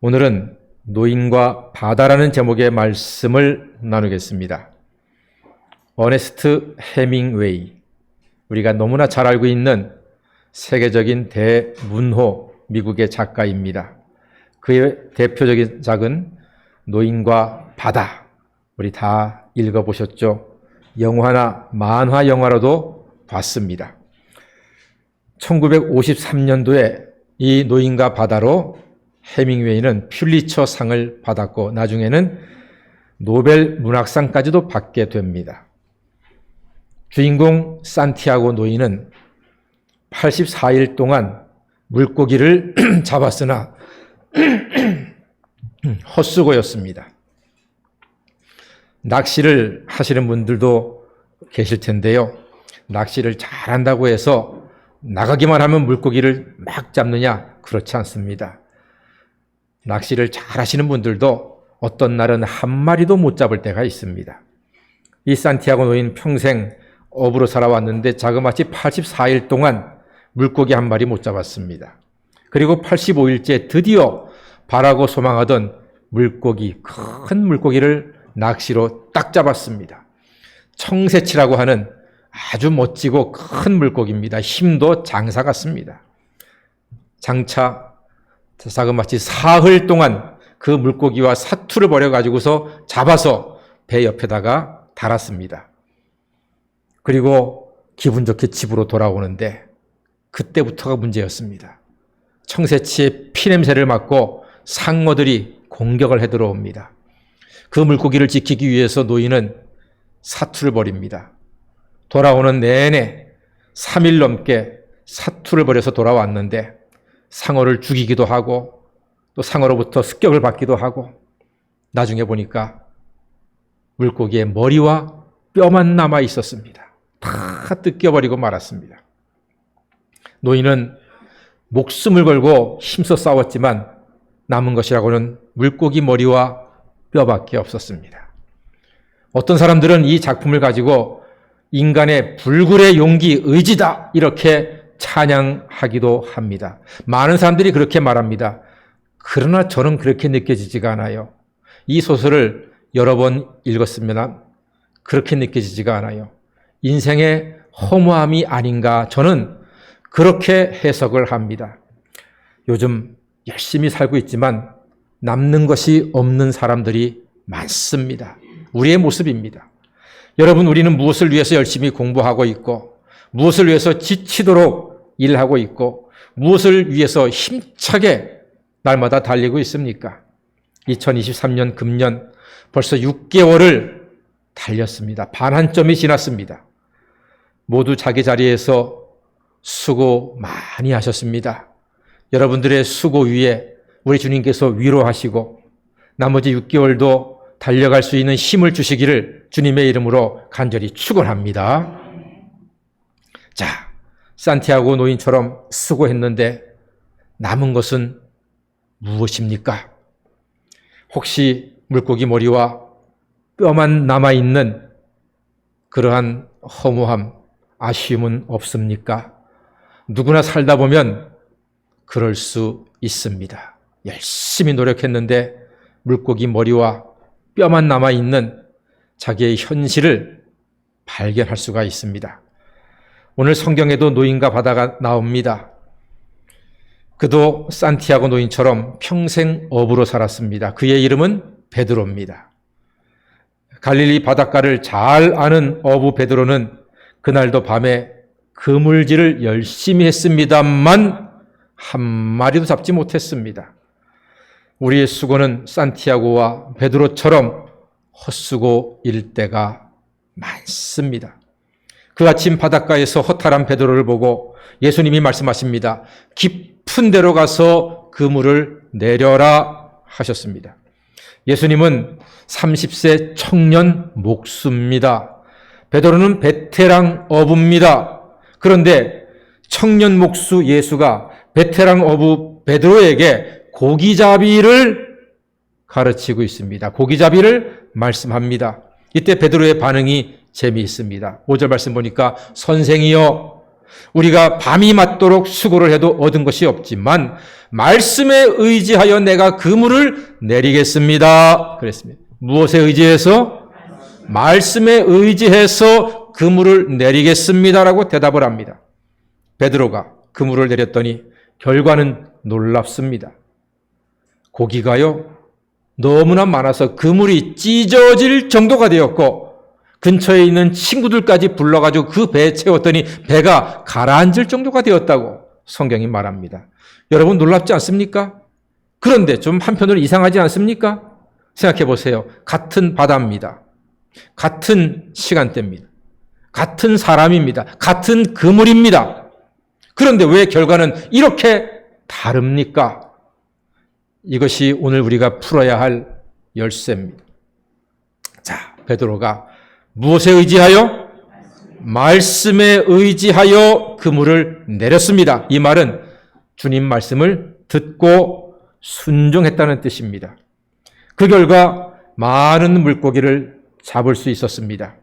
오늘은 노인과 바다라는 제목의 말씀을 나누겠습니다. 어네스트 해밍웨이, 우리가 너무나 잘 알고 있는 세계적인 대문호 미국의 작가입니다. 그의 대표적인 작은 노인과 바다, 우리 다 읽어보셨죠? 영화나 만화 영화로도 봤습니다. 1953년도에 이 노인과 바다로 해밍웨이는 퓰리처 상을 받았고 나중에는 노벨 문학상까지도 받게 됩니다. 주인공 산티아고 노인은 84일 동안 물고기를 잡았으나 헛수고였습니다. 낚시를 하시는 분들도 계실 텐데요. 낚시를 잘한다고 해서 나가기만 하면 물고기를 막 잡느냐? 그렇지 않습니다. 낚시를 잘 하시는 분들도 어떤 날은 한 마리도 못 잡을 때가 있습니다. 이 산티아고 노인 평생 어부로 살아왔는데 자그마치 84일 동안 물고기 한 마리 못 잡았습니다. 그리고 85일째 드디어 바라고 소망하던 물고기, 큰 물고기를 낚시로 딱 잡았습니다. 청새치라고 하는 아주 멋지고 큰 물고기입니다. 힘도 장사 같습니다. 장차 자그마치 사흘 동안 그 물고기와 사투를 벌여가지고서 잡아서 배 옆에다가 달았습니다. 그리고 기분 좋게 집으로 돌아오는데 그때부터가 문제였습니다. 청새치의 피냄새를 맡고 상어들이 공격을 해 들어옵니다. 그 물고기를 지키기 위해서 노인은 사투를 벌입니다. 돌아오는 내내 3일 넘게 사투를 벌여서 돌아왔는데 상어를 죽이기도 하고 또 상어로부터 습격을 받기도 하고 나중에 보니까 물고기의 머리와 뼈만 남아 있었습니다. 다 뜯겨버리고 말았습니다. 노인은 목숨을 걸고 힘써 싸웠지만 남은 것이라고는 물고기 머리와 뼈밖에 없었습니다. 어떤 사람들은 이 작품을 가지고 인간의 불굴의 용기, 의지다 이렇게 찬양하기도 합니다. 많은 사람들이 그렇게 말합니다. 그러나 저는 그렇게 느껴지지가 않아요. 이 소설을 여러 번 읽었으면 그렇게 느껴지지가 않아요. 인생의 허무함이 아닌가 저는 그렇게 해석을 합니다. 요즘 열심히 살고 있지만 남는 것이 없는 사람들이 많습니다. 우리의 모습입니다. 여러분, 우리는 무엇을 위해서 열심히 공부하고 있고 무엇을 위해서 지치도록 일하고 있고 무엇을 위해서 힘차게 날마다 달리고 있습니까? 2023년 금년 벌써 6개월을 달렸습니다. 반 한 점이 지났습니다. 모두 자기 자리에서 수고 많이 하셨습니다. 여러분들의 수고 위에 우리 주님께서 위로하시고 나머지 6개월도 달려갈 수 있는 힘을 주시기를 주님의 이름으로 간절히 축원합니다. 자, 산티아고 노인처럼 수고했는데 남은 것은 무엇입니까? 혹시 물고기 머리와 뼈만 남아있는 그러한 허무함, 아쉬움은 없습니까? 누구나 살다 보면 그럴 수 있습니다. 열심히 노력했는데 물고기 머리와 뼈만 남아있는 자기의 현실을 발견할 수가 있습니다. 오늘 성경에도 노인과 바다가 나옵니다. 그도 산티아고 노인처럼 평생 어부로 살았습니다. 그의 이름은 베드로입니다. 갈릴리 바닷가를 잘 아는 어부 베드로는 그날도 밤에 그물질을 열심히 했습니다만 한 마리도 잡지 못했습니다. 우리의 수고는 산티아고와 베드로처럼 헛수고일 때가 많습니다. 그 아침 바닷가에서 허탈한 베드로를 보고 예수님이 말씀하십니다. 깊은 데로 가서 그물을 내려라 하셨습니다. 예수님은 30세 청년 목수입니다. 베드로는 베테랑 어부입니다. 그런데 청년 목수 예수가 베테랑 어부 베드로에게 고기잡이를 가르치고 있습니다. 고기잡이를 말씀합니다. 이때 베드로의 반응이 재미있습니다. 5절 말씀 보니까 선생이여 우리가 밤이 맞도록 수고를 해도 얻은 것이 없지만 말씀에 의지하여 내가 그물을 내리겠습니다. 그랬습니다. 무엇에 의지해서? 말씀에 의지해서 그물을 내리겠습니다라고 대답을 합니다. 베드로가 그물을 내렸더니 결과는 놀랍습니다. 고기가요, 너무나 많아서 그물이 찢어질 정도가 되었고 근처에 있는 친구들까지 불러가지고 그 배에 채웠더니 배가 가라앉을 정도가 되었다고 성경이 말합니다. 여러분 놀랍지 않습니까? 그런데 좀 한편으로 이상하지 않습니까? 생각해 보세요. 같은 바다입니다. 같은 시간대입니다. 같은 사람입니다. 같은 그물입니다. 그런데 왜 결과는 이렇게 다릅니까? 이것이 오늘 우리가 풀어야 할 열쇠입니다. 자, 베드로가 무엇에 의지하여? 말씀에 의지하여 그물을 내렸습니다. 이 말은 주님 말씀을 듣고 순종했다는 뜻입니다. 그 결과 많은 물고기를 잡을 수 있었습니다.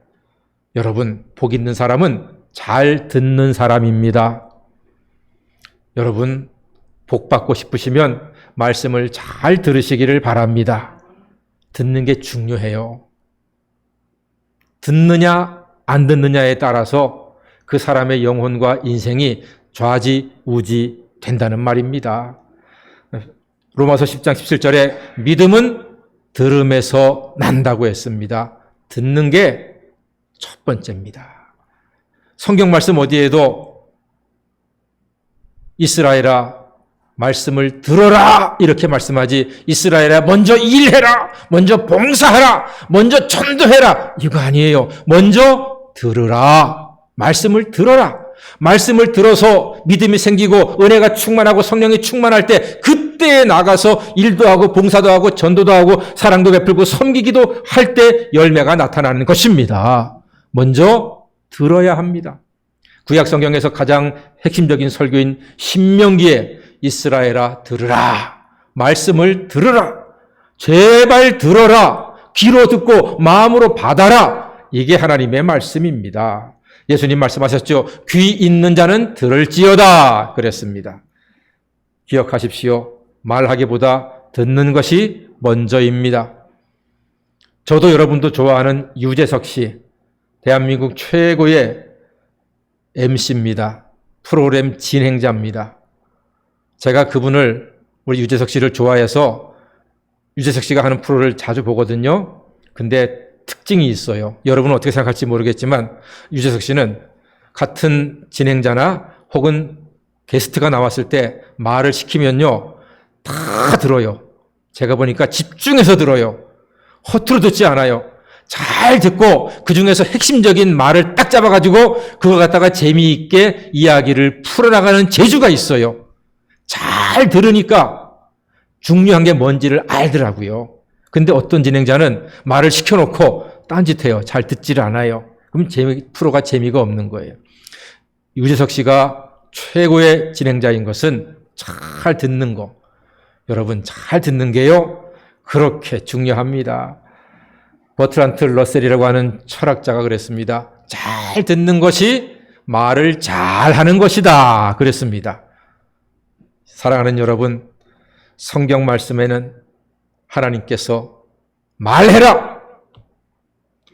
여러분, 복 있는 사람은 잘 듣는 사람입니다. 여러분, 복 받고 싶으시면 말씀을 잘 들으시기를 바랍니다. 듣는 게 중요해요. 듣느냐 안 듣느냐에 따라서 그 사람의 영혼과 인생이 좌지우지 된다는 말입니다. 로마서 10장 17절에 믿음은 들음에서 난다고 했습니다. 듣는 게 첫 번째입니다. 성경 말씀 어디에도 이스라엘아 말씀을 들어라 이렇게 말씀하지 이스라엘아 먼저 일해라, 먼저 봉사하라, 먼저 전도해라 이거 아니에요. 먼저 들으라. 말씀을 들어라. 말씀을 들어서 믿음이 생기고 은혜가 충만하고 성령이 충만할 때 그때에 나가서 일도 하고 봉사도 하고 전도도 하고 사랑도 베풀고 섬기기도 할 때 열매가 나타나는 것입니다. 먼저 들어야 합니다. 구약 성경에서 가장 핵심적인 설교인 신명기에 이스라엘아 들으라. 말씀을 들으라. 제발 들어라. 귀로 듣고 마음으로 받아라. 이게 하나님의 말씀입니다. 예수님 말씀하셨죠. 귀 있는 자는 들을지어다 그랬습니다. 기억하십시오. 말하기보다 듣는 것이 먼저입니다. 저도 여러분도 좋아하는 유재석 씨, 대한민국 최고의 MC입니다. 프로그램 진행자입니다. 제가 그분을, 우리 유재석 씨를 좋아해서 유재석 씨가 하는 프로를 자주 보거든요. 근데 특징이 있어요. 여러분은 어떻게 생각할지 모르겠지만 유재석 씨는 같은 진행자나 혹은 게스트가 나왔을 때 말을 시키면요. 다 들어요. 제가 보니까 집중해서 들어요. 허투루 듣지 않아요. 잘 듣고 그중에서 핵심적인 말을 딱 잡아가지고 그걸 갖다가 재미있게 이야기를 풀어나가는 재주가 있어요. 잘 들으니까 중요한 게 뭔지를 알더라고요. 근데 어떤 진행자는 말을 시켜놓고 딴짓해요. 잘 듣지를 않아요. 그럼 프로가 재미가 없는 거예요. 유재석 씨가 최고의 진행자인 것은 잘 듣는 거. 여러분 잘 듣는 게요. 그렇게 중요합니다. 버트란트 러셀이라고 하는 철학자가 그랬습니다. 잘 듣는 것이 말을 잘하는 것이다. 그랬습니다. 사랑하는 여러분, 성경 말씀에는 하나님께서 말해라,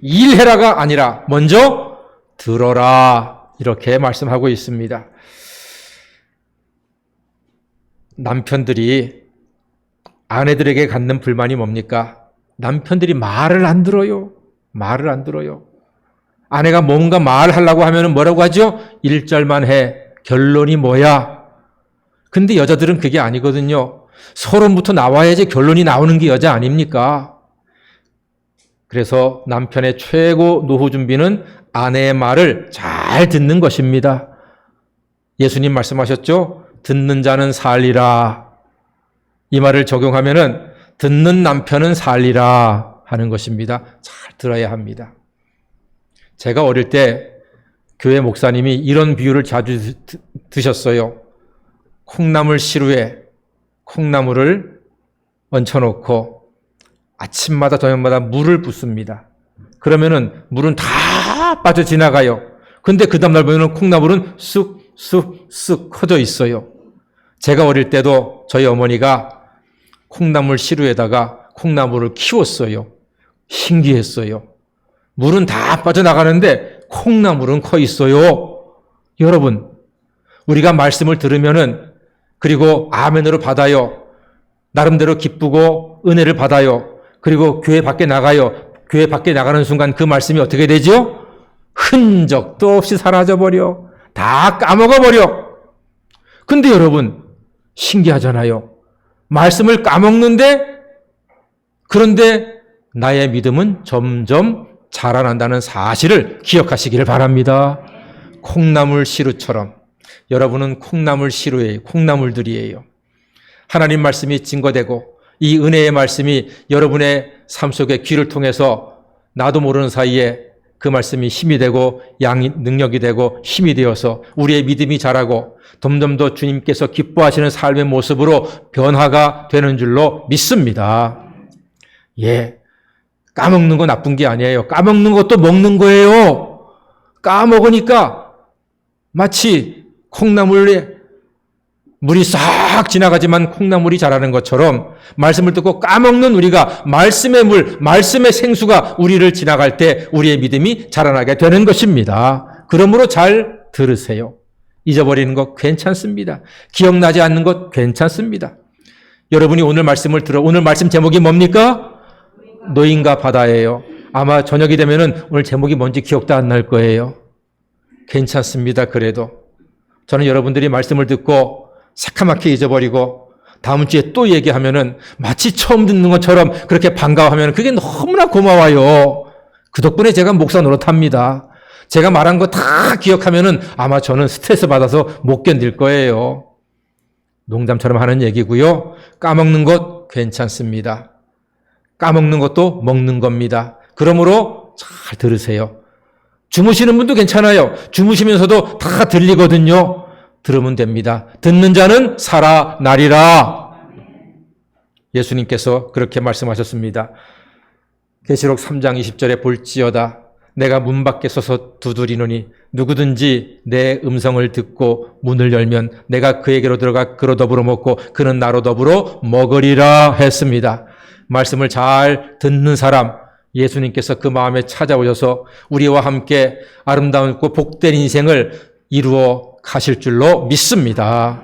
일해라가 아니라 먼저 들어라 이렇게 말씀하고 있습니다. 남편들이 아내들에게 갖는 불만이 뭡니까? 남편들이 말을 안 들어요. 말을 안 들어요. 아내가 뭔가 말하려고 하면 뭐라고 하죠? 1절만 해. 결론이 뭐야? 근데 여자들은 그게 아니거든요. 서론부터 나와야지 결론이 나오는 게 여자 아닙니까? 그래서 남편의 최고 노후 준비는 아내의 말을 잘 듣는 것입니다. 예수님 말씀하셨죠? 듣는 자는 살리라. 이 말을 적용하면은 듣는 남편은 살리라 하는 것입니다. 잘 들어야 합니다. 제가 어릴 때 교회 목사님이 이런 비유를 자주 드셨어요. 콩나물 시루에 콩나물을 얹혀놓고 아침마다 저녁마다 물을 붓습니다. 그러면은 물은 다 빠져 지나가요. 근데 그 다음날 보면 콩나물은 쑥 쑥쑥 커져 있어요. 제가 어릴 때도 저희 어머니가 콩나물 시루에다가 콩나물을 키웠어요. 신기했어요. 물은 다 빠져나가는데 콩나물은 커 있어요. 여러분, 우리가 말씀을 들으면은 그리고 아멘으로 받아요. 나름대로 기쁘고 은혜를 받아요. 그리고 교회 밖에 나가요. 교회 밖에 나가는 순간 그 말씀이 어떻게 되죠? 흔적도 없이 사라져버려. 다 까먹어버려. 근데 여러분, 신기하잖아요. 말씀을 까먹는데, 그런데 나의 믿음은 점점 자라난다는 사실을 기억하시기를 바랍니다. 콩나물 시루처럼. 여러분은 콩나물 시루예요. 콩나물들이에요. 하나님 말씀이 증거되고 이 은혜의 말씀이 여러분의 삶 속에 귀를 통해서 나도 모르는 사이에 그 말씀이 힘이 되고 능력이 되고 힘이 되어서 우리의 믿음이 자라고 점점 더 주님께서 기뻐하시는 삶의 모습으로 변화가 되는 줄로 믿습니다. 예, 까먹는 거 나쁜 게 아니에요. 까먹는 것도 먹는 거예요. 까먹으니까 마치 콩나물에 물이 싹 지나가지만 콩나물이 자라는 것처럼 말씀을 듣고 까먹는 우리가 말씀의 물, 말씀의 생수가 우리를 지나갈 때 우리의 믿음이 자라나게 되는 것입니다. 그러므로 잘 들으세요. 잊어버리는 것 괜찮습니다. 기억나지 않는 것 괜찮습니다. 여러분이 오늘 말씀을 들어, 오늘 말씀 제목이 뭡니까? 노인과 바다예요. 아마 저녁이 되면은 오늘 제목이 뭔지 기억도 안 날 거예요. 괜찮습니다. 그래도 저는 여러분들이 말씀을 듣고 새카맣게 잊어버리고 다음 주에 또 얘기하면은 마치 처음 듣는 것처럼 그렇게 반가워하면 그게 너무나 고마워요. 그 덕분에 제가 목사 노릇합니다. 제가 말한 거 다 기억하면은 아마 저는 스트레스 받아서 못 견딜 거예요. 농담처럼 하는 얘기고요. 까먹는 것 괜찮습니다. 까먹는 것도 먹는 겁니다. 그러므로 잘 들으세요. 주무시는 분도 괜찮아요. 주무시면서도 다 들리거든요. 들으면 됩니다. 듣는 자는 살아나리라. 예수님께서 그렇게 말씀하셨습니다. 계시록 3장 20절에 볼지어다 내가 문 밖에 서서 두드리노니 누구든지 내 음성을 듣고 문을 열면 내가 그에게로 들어가 그로 더불어 먹고 그는 나로 더불어 먹으리라 했습니다. 말씀을 잘 듣는 사람, 예수님께서 그 마음에 찾아오셔서 우리와 함께 아름다운 복된 인생을 이루어 가실 줄로 믿습니다.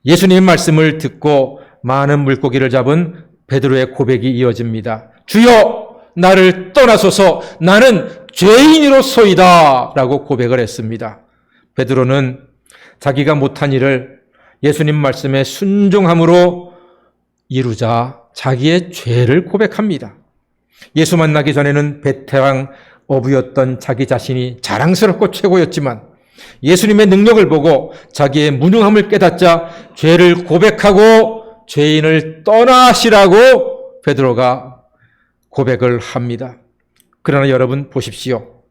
예수님의 말씀을 듣고 많은 물고기를 잡은 베드로의 고백이 이어집니다. 주여 나를 떠나소서 나는 죄인으로소이다 라고 고백을 했습니다. 베드로는 자기가 못한 일을 예수님 말씀에 순종함으로 이루자 자기의 죄를 고백합니다. 예수 만나기 전에는 베테랑 어부였던 자기 자신이 자랑스럽고 최고였지만 예수님의 능력을 보고 자기의 무능함을 깨닫자 죄를 고백하고 죄인을 떠나시라고 베드로가 고백을 합니다. 그러나 여러분 보십시오.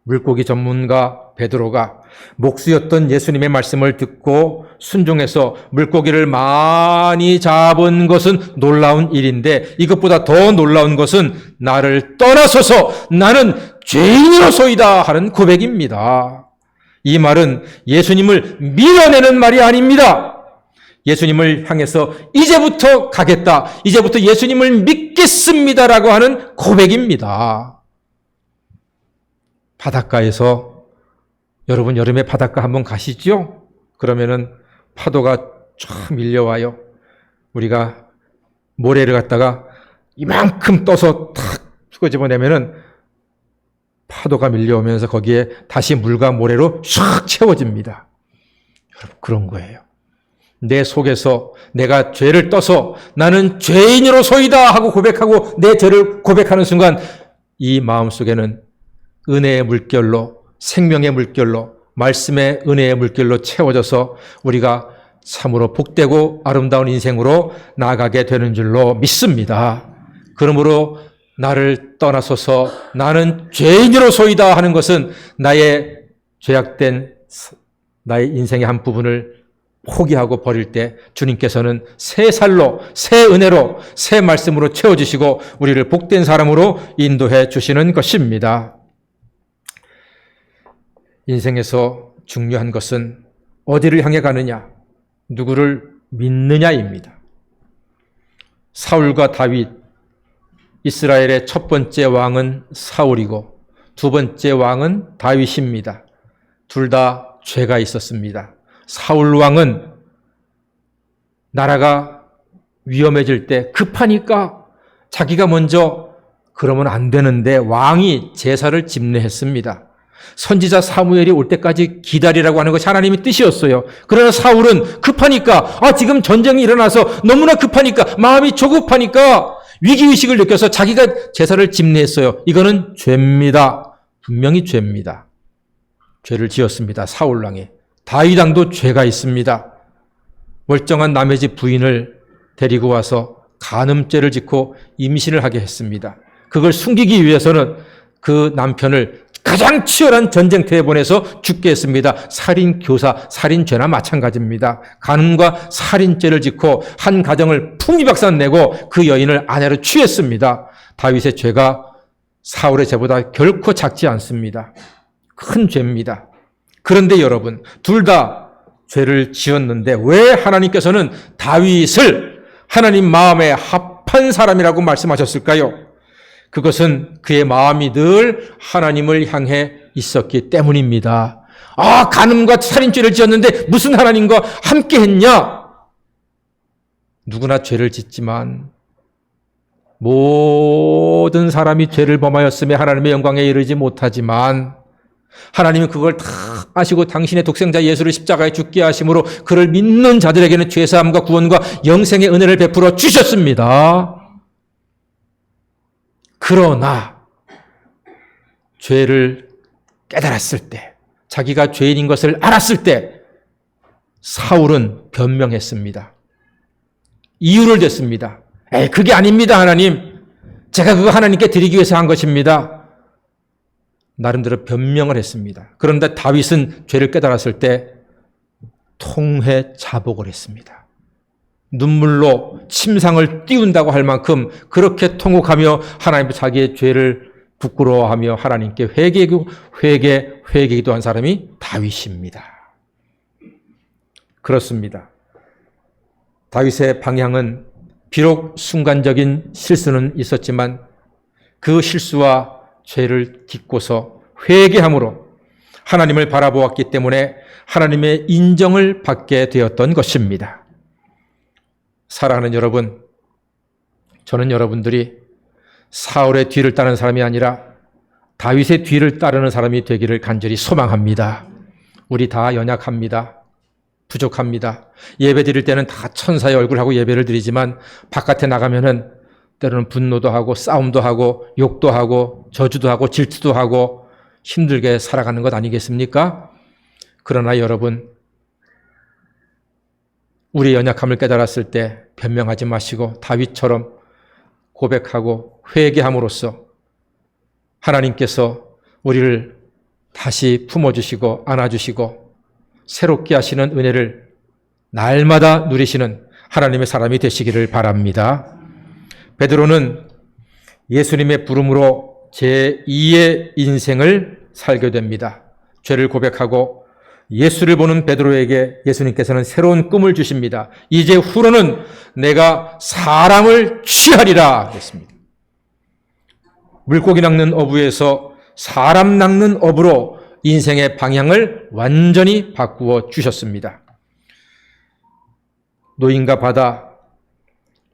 물고기 전문가 베드로가 목수였던 예수님의 말씀을 듣고 순종해서 물고기를 많이 잡은 것은 놀라운 일인데 이것보다 더 놀라운 것은 나를 떠나소서 나는 죄인으로소이다 하는 고백입니다. 이 말은 예수님을 밀어내는 말이 아닙니다. 예수님을 향해서 이제부터 가겠다. 이제부터 예수님을 믿겠습니다라고 하는 고백입니다. 바닷가에서 여러분 여름에 바닷가 한번 가시죠? 그러면은 파도가 쫙 밀려와요. 우리가 모래를 갖다가 이만큼 떠서 탁 끄집어내면은 파도가 밀려오면서 거기에 다시 물과 모래로 샥 채워집니다. 여러분 그런 거예요. 내 속에서 내가 죄를 떠서 나는 죄인으로소이다 하고 고백하고 내 죄를 고백하는 순간 이 마음속에는 은혜의 물결로 생명의 물결로 말씀의 은혜의 물결로 채워져서 우리가 참으로 복되고 아름다운 인생으로 나아가게 되는 줄로 믿습니다. 그러므로 나를 떠나소서 나는 죄인으로소이다 하는 것은 나의 죄악된 나의 인생의 한 부분을 포기하고 버릴 때 주님께서는 새 살로 새 은혜로 새 말씀으로 채워주시고 우리를 복된 사람으로 인도해 주시는 것입니다. 인생에서 중요한 것은 어디를 향해 가느냐, 누구를 믿느냐입니다. 사울과 다윗, 이스라엘의 첫 번째 왕은 사울이고 두 번째 왕은 다윗입니다. 둘 다 죄가 있었습니다. 사울 왕은 나라가 위험해질 때 급하니까 자기가 먼저 그러면 안 되는데 왕이 제사를 집례했습니다. 선지자 사무엘이 올 때까지 기다리라고 하는 것이 하나님의 뜻이었어요. 그러나 사울은 급하니까, 지금 전쟁이 일어나서 너무나 급하니까, 마음이 조급하니까 위기의식을 느껴서 자기가 제사를 집례했어요. 이거는 죄입니다. 분명히 죄입니다. 죄를 지었습니다. 사울 왕이. 다윗 왕도 죄가 있습니다. 멀쩡한 남의 집 부인을 데리고 와서 간음죄를 짓고 임신을 하게 했습니다. 그걸 숨기기 위해서는 그 남편을 가장 치열한 전쟁터에 보내서 죽게 했습니다. 살인교사, 살인죄나 마찬가지입니다. 간음과 살인죄를 짓고 한 가정을 풍비박산내고 그 여인을 아내로 취했습니다. 다윗의 죄가 사울의 죄보다 결코 작지 않습니다. 큰 죄입니다. 그런데 여러분, 둘 다 죄를 지었는데 왜 하나님께서는 다윗을 하나님 마음에 합한 사람이라고 말씀하셨을까요? 그것은 그의 마음이 늘 하나님을 향해 있었기 때문입니다. 간음과 살인죄를 지었는데 무슨 하나님과 함께 했냐? 누구나 죄를 짓지만 모든 사람이 죄를 범하였음에 하나님의 영광에 이르지 못하지만 하나님은 그걸 다 아시고 당신의 독생자 예수를 십자가에 죽게 하심으로 그를 믿는 자들에게는 죄사함과 구원과 영생의 은혜를 베풀어 주셨습니다. 그러나 죄를 깨달았을 때, 자기가 죄인인 것을 알았을 때 사울은 변명했습니다. 이유를 댔습니다. 그게 아닙니다, 하나님. 제가 그거 하나님께 드리기 위해서 한 것입니다. 나름대로 변명을 했습니다. 그런데 다윗은 죄를 깨달았을 때 통회 자복을 했습니다. 눈물로 침상을 띄운다고 할 만큼 그렇게 통곡하며 하나님 자기의 죄를 부끄러워하며 하나님께 회개기도 한 사람이 다윗입니다. 그렇습니다. 다윗의 방향은 비록 순간적인 실수는 있었지만 그 실수와 죄를 딛고서 회개함으로 하나님을 바라보았기 때문에 하나님의 인정을 받게 되었던 것입니다. 사랑하는 여러분, 저는 여러분들이 사울의 뒤를 따르는 사람이 아니라 다윗의 뒤를 따르는 사람이 되기를 간절히 소망합니다. 우리 다 연약합니다. 부족합니다. 예배 드릴 때는 다 천사의 얼굴하고 예배를 드리지만 바깥에 나가면은 때로는 분노도 하고 싸움도 하고 욕도 하고 저주도 하고 질투도 하고 힘들게 살아가는 것 아니겠습니까? 그러나 여러분, 우리의 연약함을 깨달았을 때 변명하지 마시고 다윗처럼 고백하고 회개함으로써 하나님께서 우리를 다시 품어주시고 안아주시고 새롭게 하시는 은혜를 날마다 누리시는 하나님의 사람이 되시기를 바랍니다. 베드로는 예수님의 부름으로 제2의 인생을 살게 됩니다. 죄를 고백하고 예수를 보는 베드로에게 예수님께서는 새로운 꿈을 주십니다. 이제 후로는 내가 사람을 취하리라 했습니다. 물고기 낚는 어부에서 사람 낚는 어부로 인생의 방향을 완전히 바꾸어 주셨습니다. 노인과 바다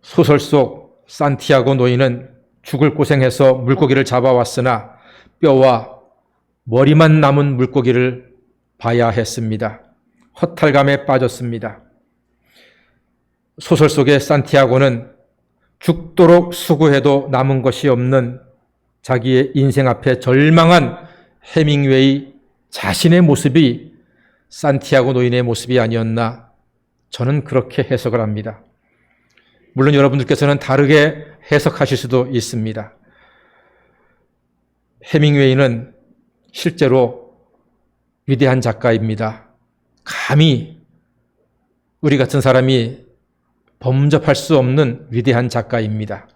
소설 속 산티아고 노인은 죽을 고생해서 물고기를 잡아왔으나 뼈와 머리만 남은 물고기를 봐야 했습니다. 허탈감에 빠졌습니다. 소설 속의 산티아고는 죽도록 수고해도 남은 것이 없는 자기의 인생 앞에 절망한 해밍웨이 자신의 모습이 산티아고 노인의 모습이 아니었나, 저는 그렇게 해석을 합니다. 물론 여러분들께서는 다르게 해석하실 수도 있습니다. 해밍웨이는 실제로 위대한 작가입니다. 감히 우리 같은 사람이 범접할 수 없는 위대한 작가입니다.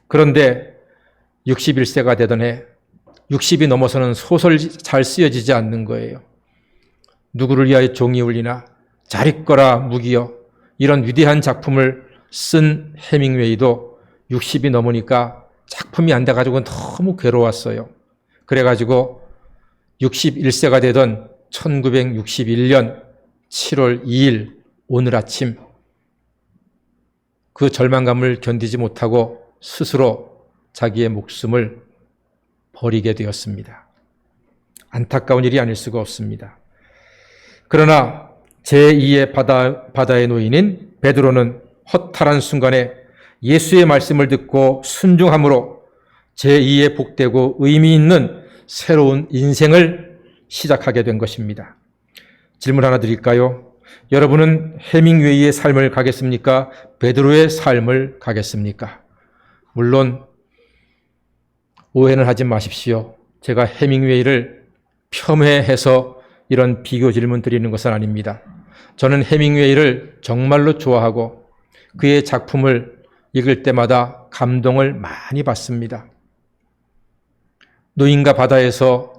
그런데 61세가 되던 해 60이 넘어서는 소설이 잘 쓰여지지 않는 거예요. 누구를 위하여 종이 울리나, 잘 있거라 무기여, 이런 위대한 작품을 쓴 해밍웨이도 60이 넘으니까 작품이 안 돼가지고 너무 괴로웠어요. 그래가지고 61세가 되던 1961년 7월 2일 오늘 아침 그 절망감을 견디지 못하고 스스로 자기의 목숨을 버리게 되었습니다. 안타까운 일이 아닐 수가 없습니다. 그러나 제2의 바다의 노인인 베드로는 허탈한 순간에 예수의 말씀을 듣고 순종함으로 제2의 복되고 의미 있는 새로운 인생을 시작하게 된 것입니다. 질문 하나 드릴까요? 여러분은 해밍웨이의 삶을 가겠습니까? 베드로의 삶을 가겠습니까? 물론 오해는 하지 마십시오. 제가 해밍웨이를 폄훼해서 이런 비교 질문 드리는 것은 아닙니다. 저는 해밍웨이를 정말로 좋아하고 그의 작품을 읽을 때마다 감동을 많이 받습니다. 노인과 바다에서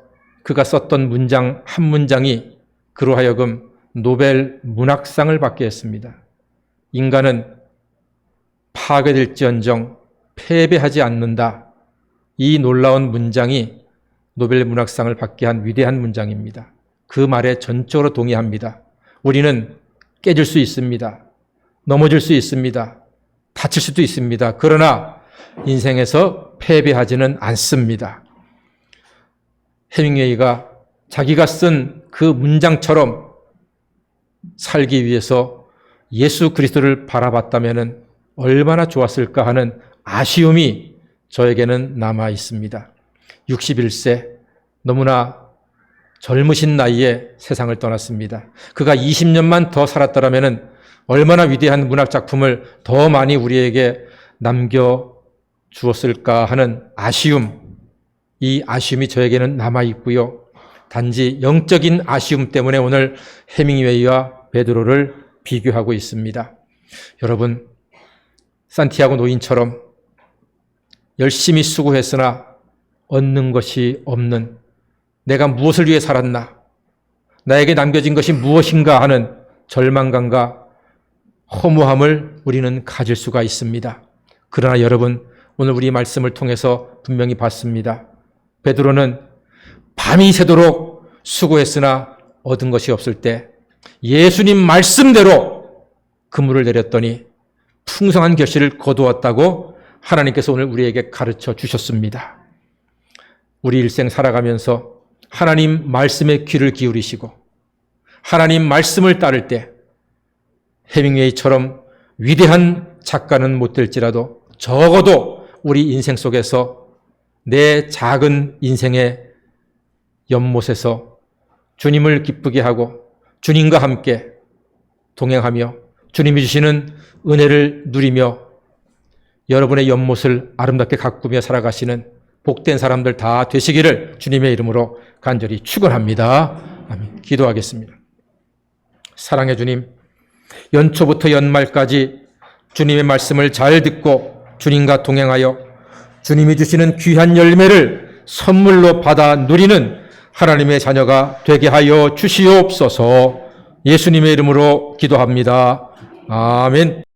그가 썼던 문장 한 문장이 그로 하여금 노벨 문학상을 받게 했습니다. 인간은 파괴될지언정 패배하지 않는다. 이 놀라운 문장이 노벨 문학상을 받게 한 위대한 문장입니다. 그 말에 전적으로 동의합니다. 우리는 깨질 수 있습니다. 넘어질 수 있습니다. 다칠 수도 있습니다. 그러나 인생에서 패배하지는 않습니다. 해밍웨이가 자기가 쓴 그 문장처럼 살기 위해서 예수 그리스도를 바라봤다면 얼마나 좋았을까 하는 아쉬움이 저에게는 남아 있습니다. 61세, 너무나 젊으신 나이에 세상을 떠났습니다. 그가 20년만 더 살았더라면 얼마나 위대한 문학 작품을 더 많이 우리에게 남겨주었을까 하는 아쉬움, 이 아쉬움이 저에게는 남아 있고요. 단지 영적인 아쉬움 때문에 오늘 해밍웨이와 베드로를 비교하고 있습니다. 여러분, 산티아고 노인처럼 열심히 수고했으나 얻는 것이 없는, 내가 무엇을 위해 살았나, 나에게 남겨진 것이 무엇인가 하는 절망감과 허무함을 우리는 가질 수가 있습니다. 그러나 여러분, 오늘 우리 말씀을 통해서 분명히 봤습니다. 베드로는 밤이 새도록 수고했으나 얻은 것이 없을 때 예수님 말씀대로 그물을 내렸더니 풍성한 결실을 거두었다고 하나님께서 오늘 우리에게 가르쳐 주셨습니다. 우리 일생 살아가면서 하나님 말씀에 귀를 기울이시고 하나님 말씀을 따를 때 해밍웨이처럼 위대한 작가는 못 될지라도 적어도 우리 인생 속에서 내 작은 인생의 연못에서 주님을 기쁘게 하고 주님과 함께 동행하며 주님이 주시는 은혜를 누리며 여러분의 연못을 아름답게 가꾸며 살아가시는 복된 사람들 다 되시기를 주님의 이름으로 간절히 축원합니다. 아멘. 기도하겠습니다. 사랑의 주님, 연초부터 연말까지 주님의 말씀을 잘 듣고 주님과 동행하여 주님이 주시는 귀한 열매를 선물로 받아 누리는 하나님의 자녀가 되게 하여 주시옵소서. 예수님의 이름으로 기도합니다. 아멘.